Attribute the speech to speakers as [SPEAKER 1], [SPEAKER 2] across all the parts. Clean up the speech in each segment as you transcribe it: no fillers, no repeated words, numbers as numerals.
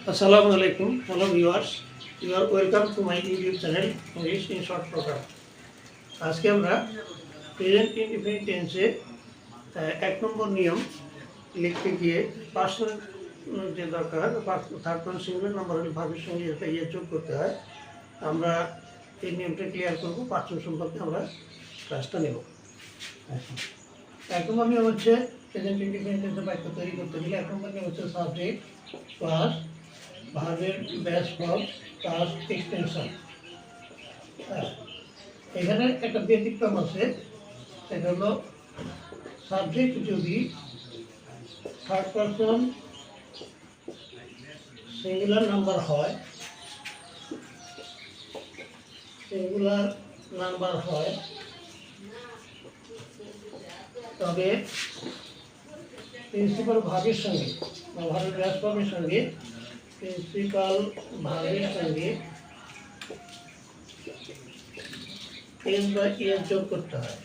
[SPEAKER 1] Assalamu alaikum, hello viewers. You are welcome to my YouTube channel English in Short Program. আজকে আমরা present indefinite টেন্সে এক নম্বর নিয়ম লিখতে গিয়ে পার্সন যে দরকার থার্ড পার্সন সিঙ্গুলার নাম্বার হলে ভাবের সঙ্গে একটা যোগ করতে হয়। আমরা এই নিয়মটা ক্লিয়ার করব। পার্সন সম্পর্কে আমরা ক্লাসটা নেব। এক নম্বর নিয়ম হচ্ছে প্রেজেন্ট ইনডিফিনিট টেন্সে বাক্য তৈরি করতে গেলে এক নম্বর নিয়ম হচ্ছে সাবজেক্ট প্লাস ভার্বের বেস ফর্ম প্লাস এক্সটেনশন। এখানে একটা ব্যতিক্রম আছে, সেটা হলো সাবজেক্ট যদি থার্ড পারসন সিঙ্গুলার নাম্বার হয়, তবে প্রিন্সিপাল ভাবের সঙ্গে বা ভার্বের বেস ফর্মের সঙ্গে প্রিন্সিপাল ভাবের সঙ্গে এস বা এস যোগ করতে হয়,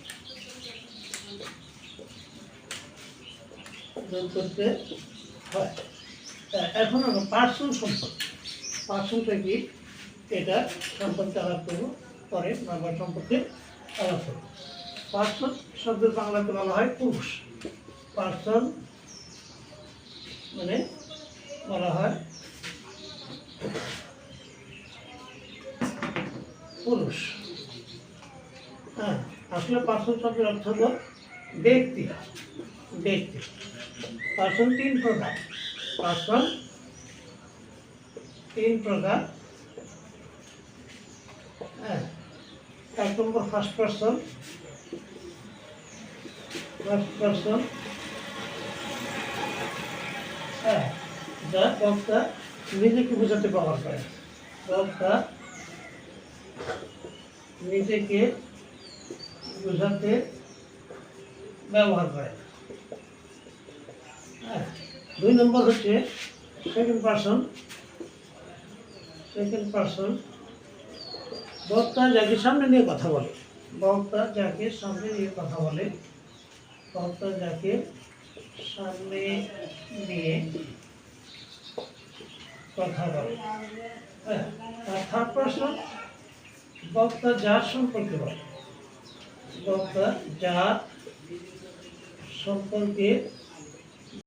[SPEAKER 1] এখন আমরা পার্সন সম্পর্কে কি এটা সম্পর্কে আলাপ করবো, পরে নাম্বার সম্পর্কে আলাপ করবো। পার্সন শব্দের বাংলাতে বলা হয় পুরুষ। পার্সন মানে বলা হয় পুরুষ। আসলে পার্সন শব্দের অর্থ হল ব্যক্তি। পার্সন তিন প্রকার। এক নম্বর ফার্স্ট পার্সন যা বক্তা নিজেকে বোঝাতে ব্যবহার করে। বক্তা নিজেকে বোঝাতে ব্যবহার করে। দুই নম্বর হচ্ছে সেকেন্ড পার্সন বক্তা যাকে সামনে নিয়ে কথা বলে। আর থার্ড পার্সন বক্তা যার সম্পর্কে বলে।